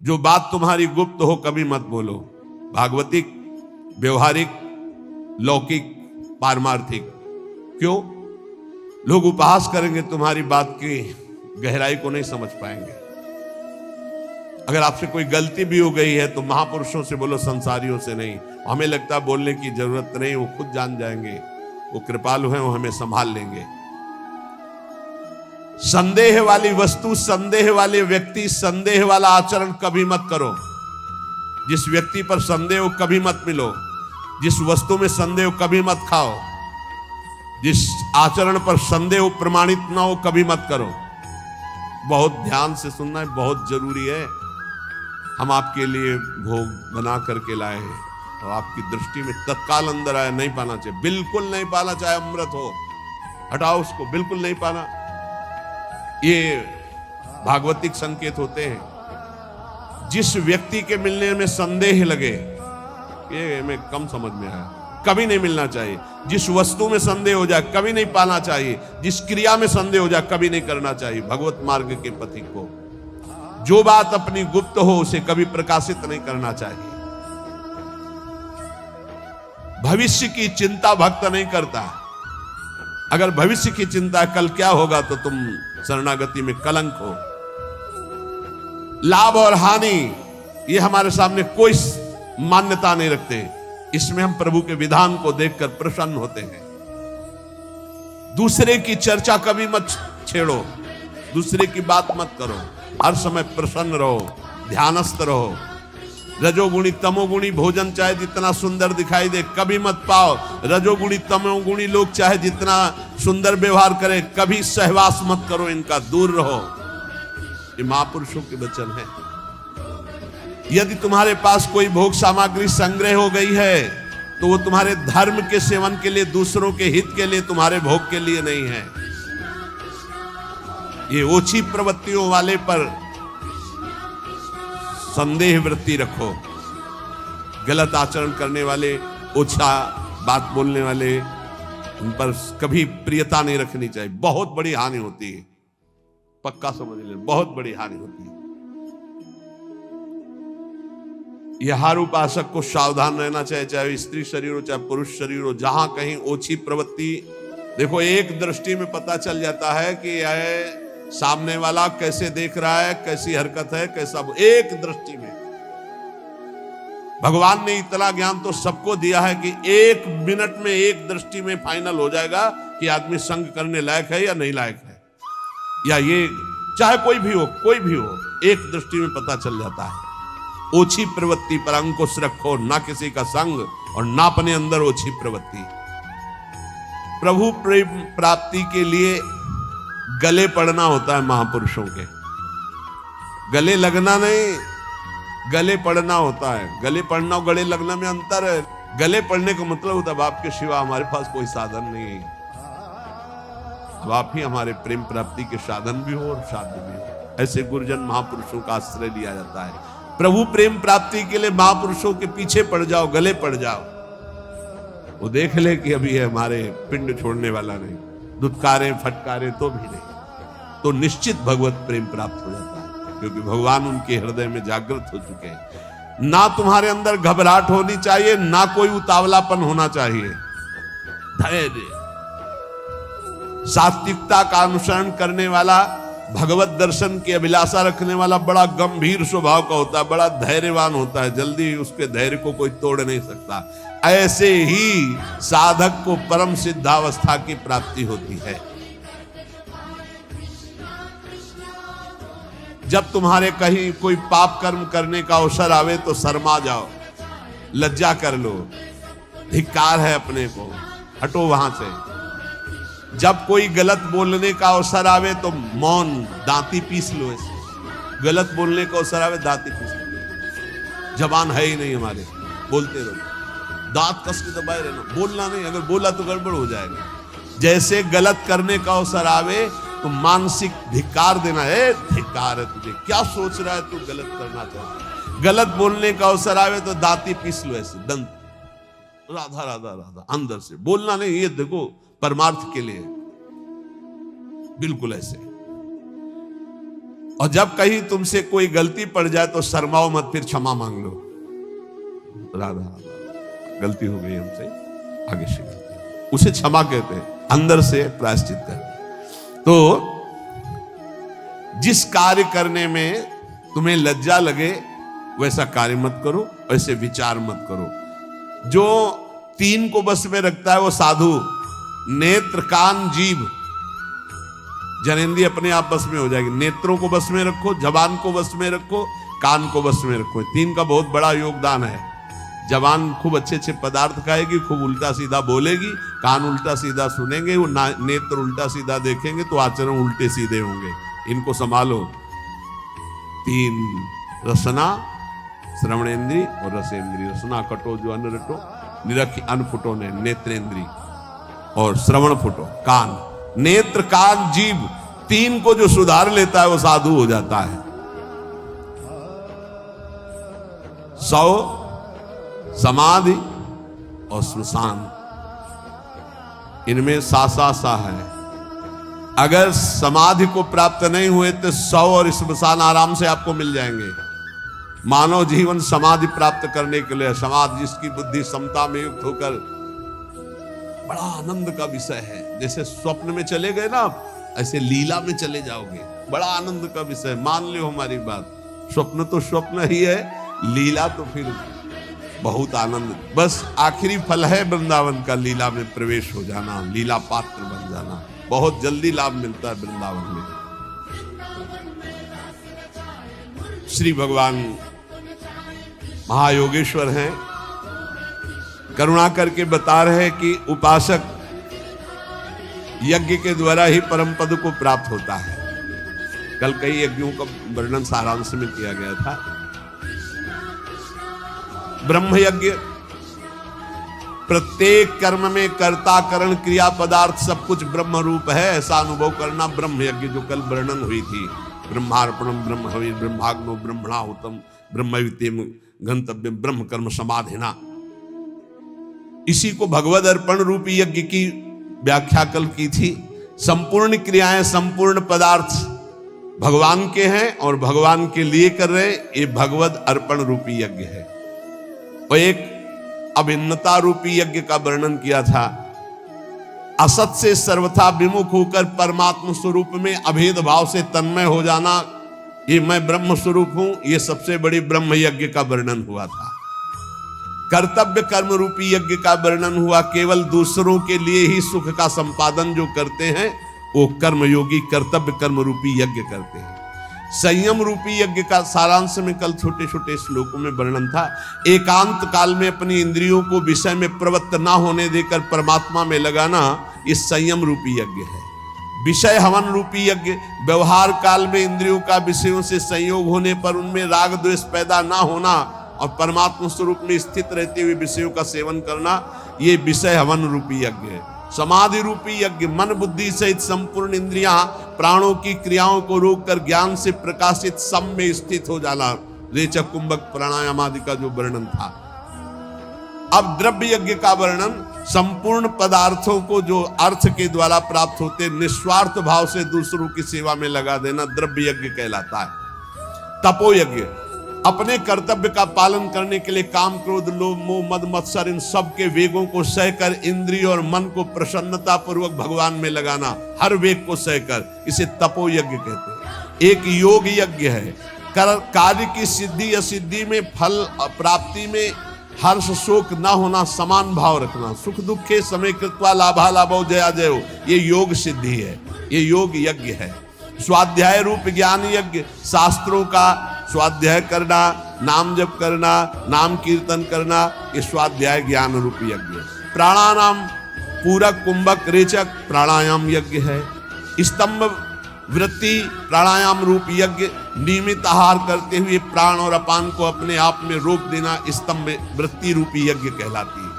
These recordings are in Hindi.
जो बात तुम्हारी गुप्त हो कभी मत बोलो। भागवतिक, व्यवहारिक, लौकिक, पारमार्थिक। क्यों? लोग उपहास करेंगे, तुम्हारी बात की गहराई को नहीं समझ पाएंगे। अगर आपसे कोई गलती भी हो गई है तो महापुरुषों से बोलो, संसारियों से नहीं। हमें लगता है बोलने की जरूरत नहीं, वो खुद जान जाएंगे, वो कृपालु हैं, वो हमें संभाल लेंगे। संदेह वाली वस्तु, संदेह वाले व्यक्ति, संदेह वाला आचरण कभी मत करो। जिस व्यक्ति पर संदेह हो कभी मत मिलो। जिस वस्तु में संदेह हो कभी मत खाओ। जिस आचरण पर संदेह हो, प्रमाणित ना हो, कभी मत करो। बहुत ध्यान से सुनना है, बहुत जरूरी है। हम आपके लिए भोग बना करके लाए हैं और आपकी दृष्टि में तत्काल अंदर आया, नहीं पाना चाहिए, बिल्कुल नहीं पाना, चाहे अमृत हो, हटाओ उसको, बिल्कुल नहीं पाना। ये भागवतिक संकेत होते हैं। जिस व्यक्ति के मिलने में संदेह लगे, ये हमें कम समझ में आया, कभी नहीं मिलना चाहिए। जिस वस्तु में संदेह हो जाए कभी नहीं पाना चाहिए। जिस क्रिया में संदेह हो जाए कभी नहीं करना चाहिए। भगवत मार्ग के पथिक को जो बात अपनी गुप्त हो उसे कभी प्रकाशित नहीं करना चाहिए। भविष्य की चिंता भक्त नहीं करता। अगर भविष्य की चिंता कल क्या होगा तो तुम शरणागति में कलंक हो। लाभ और हानि ये हमारे सामने कोई मान्यता नहीं रखते। इसमें हम प्रभु के विधान को देखकर प्रसन्न होते हैं। दूसरे की चर्चा कभी मत छेड़ो, दूसरे की बात मत करो। हर समय प्रसन्न रहो, ध्यानस्थ रहो। रजोगुणी तमोगुणी भोजन चाहे जितना सुंदर दिखाई दे कभी मत पाओ। रजोगुणी तमोगुणी लोग चाहे जितना सुंदर व्यवहार करें कभी सहवास मत करो, इनका दूर रहो। ये महापुरुषों के वचन है। यदि तुम्हारे पास कोई भोग सामग्री संग्रह हो गई है तो वो तुम्हारे धर्म के सेवन के लिए, दूसरों के हित के लिए, तुम्हारे भोग के लिए नहीं है। ये ओछी प्रवृत्तियों वाले पर संदेह वृत्ति रखो। गलत आचरण करने वाले, ओछा बात बोलने वाले, उन पर कभी प्रियता नहीं रखनी चाहिए। बहुत बड़ी हानि होती है, पक्का समझ ले, बहुत बड़ी हानि होती है। यह हर उपासक को सावधान रहना चाहिए, चाहे स्त्री शरीर हो चाहे पुरुष शरीर हो। जहां कहीं ओछी प्रवृत्ति, देखो एक दृष्टि में पता चल जाता है कि यह सामने वाला कैसे देख रहा है, कैसी हरकत है, कैसा, एक दृष्टि में। भगवान ने इतना ज्ञान तो सबको दिया है कि एक मिनट में, एक दृष्टि में फाइनल हो जाएगा कि आदमी संग करने लायक है या नहीं लायक है। या ये चाहे कोई भी हो, कोई भी हो, एक दृष्टि में पता चल जाता है। ओछी प्रवृत्ति पर अंकुश रखो, ना किसी का संग और ना अपने अंदर ओछी प्रवृत्ति। प्रभु प्रेम प्राप्ति के लिए गले पड़ना होता है महापुरुषों के। गले लगना नहीं, गले पड़ना होता है। गले पड़ना और गले लगना में अंतर है। गले पड़ने का मतलब होता है आपके सिवा हमारे पास कोई साधन नहीं है, तो आप ही हमारे प्रेम प्राप्ति के साधन भी हो और साध्य भी हो। ऐसे गुरुजन महापुरुषों का आश्रय लिया जाता है। प्रभु प्रेम प्राप्ति के लिए महापुरुषों के पीछे पड़ जाओ, गले पड़ जाओ। वो देख ले कि अभी है हमारे पिंड छोड़ने वाला नहीं, दुत्कारे फटकारे तो भी नहीं, तो निश्चित भगवत प्रेम प्राप्त हो जाता है, क्योंकि भगवान उनके हृदय में जागृत हो चुके हैं। ना तुम्हारे अंदर घबराहट होनी चाहिए, ना कोई उतावलापन होना चाहिए। धैर्य, सात्विकता का अनुसरण करने वाला, भगवत दर्शन की अभिलाषा रखने वाला बड़ा गंभीर स्वभाव का होता है, बड़ा धैर्यवान होता है। जल्दी उसके धैर्य को कोई तोड़ नहीं सकता। ऐसे ही साधक को परम सिद्धावस्था की प्राप्ति होती है। जब तुम्हारे कहीं कोई पाप कर्म करने का अवसर आवे तो शर्मा जाओ, लज्जा कर लो, धिक्कार है अपने को, हटो वहां से। जब कोई गलत बोलने का अवसर आवे तो मौन, दांती पीस लो। ऐसे गलत बोलने का अवसर आवे, दांती पीस लो। जबान है ही नहीं हमारे, बोलते रहो, दांत कस के दबाए रहना, बोलना नहीं। अगर बोला तो गड़बड़ हो जाएगा। जैसे गलत करने का अवसर आवे तो मानसिक धिक्कार देना है। धिक्कार है तुझे, क्या सोच रहा है तू, गलत करना चाहता। गलत बोलने का अवसर आवे तो दांती पीस लो, ऐसे दंत, राधा राधा राधा, अंदर से बोलना नहीं। ये देखो परमार्थ के लिए, बिल्कुल ऐसे। और जब कहीं तुमसे कोई गलती पड़ जाए तो शर्माओ मत, फिर क्षमा मांग लो। राधा गलती हो गई हमसे, आगे से गलती, उसे क्षमा कहते हैं, अंदर से प्रायश्चित करते। तो जिस कार्य करने में तुम्हें लज्जा लगे वैसा कार्य मत करो, वैसे विचार मत करो। जो 3 को बस में रखता है वो साधु, नेत्र कान जीभ, जनेंद्रिय अपने आप बस में हो जाएगी। नेत्रों को बस में रखो, जबान को बस में रखो, कान को बस में रखो। 3 का बहुत बड़ा योगदान है। जबान खूब अच्छे अच्छे पदार्थ खाएगी, खूब उल्टा सीधा बोलेगी, कान उल्टा सीधा सुनेंगे, वो नेत्र उल्टा सीधा देखेंगे तो आचरण उल्टे सीधे होंगे। इनको संभालो। 3 रसना, श्रवणेन्द्री और रसेंद्री। रसना कटो जो अन्न रटो, निरख अन्न फुटो ने नेत्रेंद्री, और श्रवण फुटो कान। नेत्र कान जीभ 3 को जो सुधार लेता है वो साधु हो जाता है। 100 समाधि और श्मशान, इनमें सा है। अगर समाधि को प्राप्त नहीं हुए तो 100 और श्मशान आराम से आपको मिल जाएंगे। मानव जीवन समाधि प्राप्त करने के लिए, समाधि जिसकी बुद्धि समता में युक्त होकर, बड़ा आनंद का विषय है। जैसे स्वप्न में चले गए ना आप, ऐसे लीला में चले जाओगे, बड़ा आनंद का विषय। मान लो हमारी बात, स्वप्न तो स्वप्न ही है, लीला तो फिर बहुत आनंद। बस आखिरी फल है वृंदावन का, लीला में प्रवेश हो जाना, लीला पात्र बन जाना। बहुत जल्दी लाभ मिलता है वृंदावन में। श्री भगवान महायोगेश्वर हैं, करुणा करके बता रहे हैं कि उपासक यज्ञ के द्वारा ही परम पद को प्राप्त होता है। कल कई यज्ञों का वर्णन सारांश में किया गया था। ब्रह्म यज्ञ, प्रत्येक कर्म में कर्ता करण क्रिया पदार्थ सब कुछ ब्रह्म रूप है, ऐसा अनुभव करना ब्रह्म यज्ञ, जो कल वर्णन हुई थी। ब्रह्मार्पणम ब्रह्म हवि ब्रह्माग्नो ब्रह्मणाहुतम ब्रह्मविद्यम गंतव्यम ब्रह्म कर्म समाधिना। इसी को भगवद अर्पण रूपी यज्ञ की व्याख्या कल की थी। संपूर्ण क्रियाएं, संपूर्ण पदार्थ भगवान के हैं और भगवान के लिए कर रहे, ये भगवद अर्पण रूपी यज्ञ है। और एक अभिन्नता रूपी यज्ञ का वर्णन किया था। असत से सर्वथा विमुख होकर परमात्म स्वरूप में अभेद भाव से तन्मय हो जाना, ये मैं ब्रह्म स्वरूप हूं, ये सबसे बड़ी ब्रह्म यज्ञ का वर्णन हुआ था। कर्तव्य कर्म रूपी यज्ञ का वर्णन हुआ। केवल दूसरों के लिए ही सुख का संपादन जो करते हैं वो कर्मयोगी कर्तव्य कर्म रूपी यज्ञ करते हैं। संयम रूपी यज्ञ का सारांश में कल छोटे छोटे श्लोकों में वर्णन था। एकांत काल में अपनी इंद्रियों को विषय में प्रवृत्त ना होने देकर परमात्मा में लगाना, ये संयम रूपी यज्ञ है। विषय हवन रूपी यज्ञ, व्यवहार काल में इंद्रियों का विषयों से संयोग होने पर उनमें राग द्वेष पैदा ना होना और परमात्मा स्वरूप में स्थित रहते हुए विषयों का सेवन करना, ये विषय हवन रूपी यज्ञ है। समाधि रूपी यज्ञ, मन बुद्धि सहित संपूर्ण इंद्रियां प्राणों की क्रियाओं को रोककर ज्ञान से प्रकाशित सम में स्थित हो जाना, रेचक कुंभक प्राणायाम आदि का जो वर्णन था। अब द्रव्य यज्ञ का वर्णन, संपूर्ण पदार्थों को जो अर्थ के द्वारा प्राप्त होते निस्वार्थ भाव से दूसरों की सेवा में लगा देना द्रव्य यज्ञ कहलाता है। तपो यज्ञ, अपने कर्तव्य का पालन करने के लिए काम क्रोध लोभ मोह मद मत्सर इन सब के वेगों को सहकर इंद्रिय और मन को प्रसन्नता पूर्वक भगवान में लगाना, हर वेग को सहकर, इसे तपो यज्ञ कहते हैं। एक योग यज्ञ है, कार्य की सिद्धि असिद्धि में फल प्राप्ति में हर्ष शोक न होना, समान भाव रखना, सुख दुखे समय कृत्वा लाभा लाभो जया जयो, ये योग सिद्धि है, ये योग यज्ञ है। स्वाध्याय रूप ज्ञान यज्ञ, शास्त्रों का स्वाध्याय करना, नाम जप करना, नाम कीर्तन करना, ये स्वाध्याय ज्ञान रूप यज्ञ। प्राणायाम पूरक कुंभक रेचक प्राणायाम यज्ञ है। स्तंभ वृत्ति प्राणायाम रूप यज्ञ, नियमित आहार करते हुए प्राण और अपान को अपने आप में रोक देना स्तंभ वृत्ति रूपी यज्ञ कहलाती है।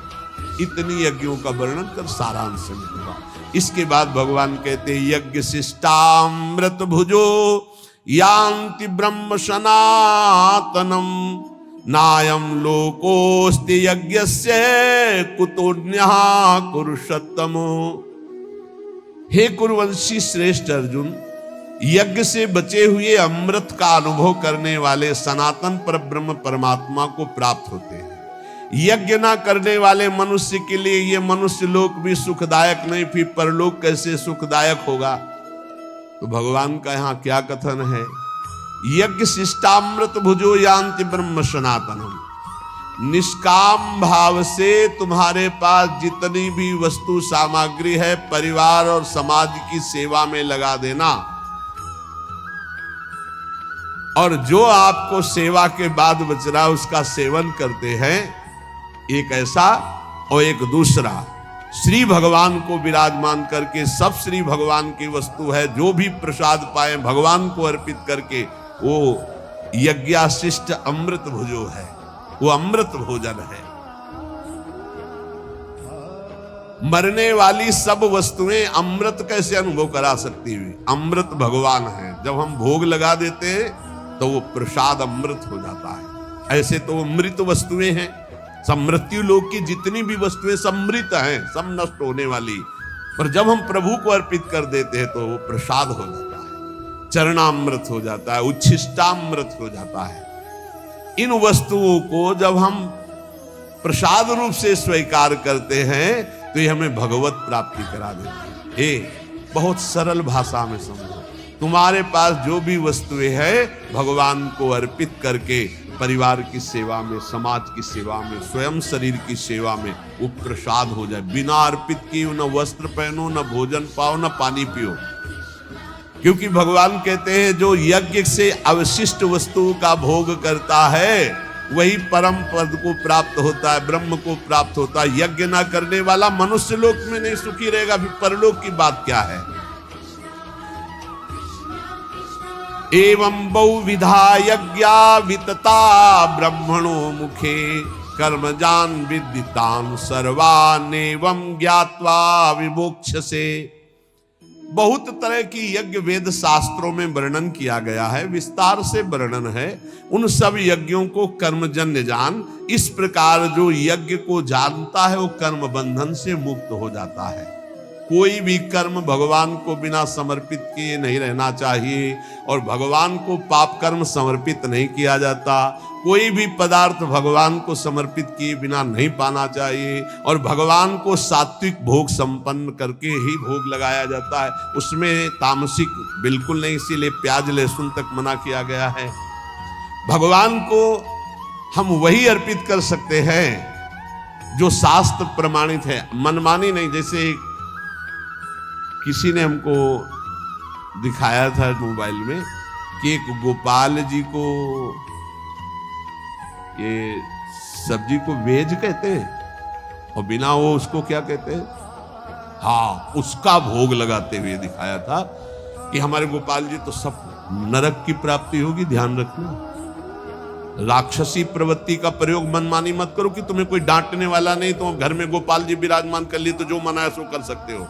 इतनी यज्ञों का वर्णन कर सारांश में हुआ। इसके बाद भगवान कहते हैं यज्ञ शिष्टामृत भुजो यान्ति ब्रह्म सनातनम नायम लोकोस्ति यज्ञस्य कुतोन्यः कुरुषोत्तमो। हे कुरुवंशी श्रेष्ठ अर्जुन, यज्ञ से बचे हुए अमृत का अनुभव करने वाले सनातन परब्रह्म परमात्मा को प्राप्त होते हैं। यज्ञ ना करने वाले मनुष्य के लिए ये मनुष्य लोक भी सुखदायक नहीं, फिर परलोक कैसे सुखदायक होगा। तो भगवान का यहां क्या कथन है, यज्ञ शिष्टामृत भुजो यान्ति ब्रह्म सनातनम। निष्काम भाव से तुम्हारे पास जितनी भी वस्तु सामग्री है परिवार और समाज की सेवा में लगा देना, और जो आपको सेवा के बाद बच रहा उसका सेवन करते हैं, एक ऐसा और एक दूसरा। श्री भगवान को विराजमान करके, सब श्री भगवान की वस्तु है, जो भी प्रसाद पाए भगवान को अर्पित करके, वो यज्ञाशिष्ट अमृत भुजो है, वो अमृत भोजन है। मरने वाली सब वस्तुएं अमृत कैसे अनुभव करा सकती हुई, अमृत भगवान है। जब हम भोग लगा देते हैं तो वो प्रसाद अमृत हो जाता है। ऐसे तो अमृत वस्तुएं हैं, सब मृत्यु लोक की जितनी भी वस्तुएं सब मृत हैं, सब नष्ट होने वाली, पर जब हम प्रभु को अर्पित कर देते हैं तो वो प्रसाद हो जाता है, चरणामृत हो जाता है, उच्छिष्टामृत हो जाता है। इन वस्तुओं को जब हम प्रसाद रूप से स्वीकार करते हैं तो ये हमें भगवत प्राप्ति करा देती है। बहुत सरल भाषा में समझो, तुम्हारे पास जो भी वस्तुएं हैं भगवान को अर्पित करके परिवार की सेवा में, समाज की सेवा में, स्वयं शरीर की सेवा में वो प्रसाद हो जाए। बिना अर्पित किए न वस्त्र पहनो, न भोजन पाओ, न पानी पियो। क्योंकि भगवान कहते हैं जो यज्ञ से अवशिष्ट वस्तु का भोग करता है वही परम पद को प्राप्त होता है, ब्रह्म को प्राप्त होता है। यज्ञ ना करने वाला मनुष्य लोक में नहीं सुखी रहेगा, फिर परलोक की बात क्या है। एवं बहुविधा यज्ञा वितता ब्रह्मणो मुखे कर्मजान विदितान सर्वान एवं ज्ञात्वा विमोक्षसे। बहुत तरह की यज्ञ वेद शास्त्रों में वर्णन किया गया है, विस्तार से वर्णन है। उन सब यज्ञों को कर्मजन्य जान। इस प्रकार जो यज्ञ को जानता है वो कर्म बंधन से मुक्त हो जाता है। कोई भी कर्म भगवान को बिना समर्पित किए नहीं रहना चाहिए, और भगवान को पाप कर्म समर्पित नहीं किया जाता। कोई भी पदार्थ भगवान को समर्पित किए बिना नहीं पाना चाहिए, और भगवान को सात्विक भोग संपन्न करके ही भोग लगाया जाता है। उसमें तामसिक बिल्कुल नहीं, इसीलिए प्याज लहसुन तक मना किया गया है। भगवान को हम वही अर्पित कर सकते हैं जो शास्त्र प्रमाणित है, मनमानी नहीं। जैसे किसी ने हमको दिखाया था मोबाइल में कि एक गोपाल जी को ये सब्जी को वेज कहते हैं और बिना वो उसको क्या कहते हैं, हाँ, उसका भोग लगाते हुए दिखाया था कि हमारे गोपाल जी तो सब नरक की प्राप्ति होगी। ध्यान रखना, राक्षसी प्रवृत्ति का प्रयोग मनमानी मत करो कि तुम्हें कोई डांटने वाला नहीं, तो घर में गोपाल जी विराजमान कर लिए तो जो मना है सो कर सकते हो।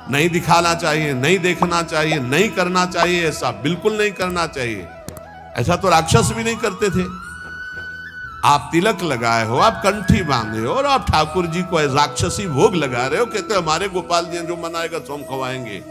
नहीं दिखाना चाहिए, नहीं देखना चाहिए, नहीं करना चाहिए, ऐसा बिल्कुल नहीं करना चाहिए। ऐसा तो राक्षस भी नहीं करते थे। आप तिलक लगाए हो, आप कंठी बांधे हो और आप ठाकुर जी को राक्षसी भोग लगा रहे हो, कहते हमारे गोपाल जी जो मनाएगा सो हम खवाएंगे।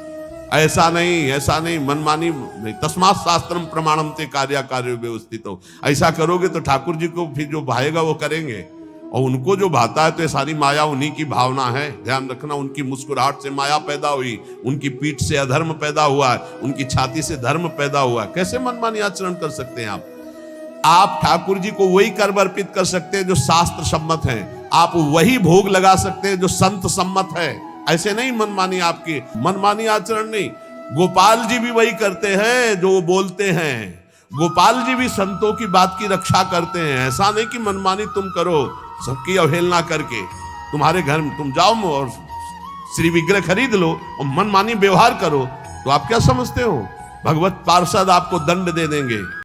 ऐसा नहीं, ऐसा नहीं, मनमानी नहीं। तस्मात् शास्त्रम प्रमाणम ते कार्याकार्य व्यवस्थित हो। ऐसा करोगे तो ठाकुर जी को फिर जो भाएगा वो करेंगे, और उनको जो भाता है तो ये सारी माया उन्हीं की भावना है। ध्यान रखना, उनकी मुस्कुराहट से माया पैदा हुई, उनकी पीठ से अधर्म पैदा हुआ है, उनकी छाती से धर्म पैदा हुआ है। कैसे मनमानी आचरण कर सकते हैं आप? आप ठाकुर जी को वही कर्म अर्पित कर सकते हैं जो शास्त्र सम्मत है, आप वही भोग लगा सकते हैं जो संत सम्मत है। ऐसे नहीं मनमानी, आपकी मनमानी आचरण नहीं। गोपाल जी भी वही करते हैं जो बोलते हैं। गोपाल जी भी संतों की बात की रक्षा करते हैं। ऐसा नहीं कि मनमानी तुम करो, सबकी अवहेलना करके। तुम्हारे घर में तुम जाओ और श्री विग्रह खरीद लो और मनमानी व्यवहार करो, तो आप क्या समझते हो भगवत पार्षद आपको दंड दे देंगे।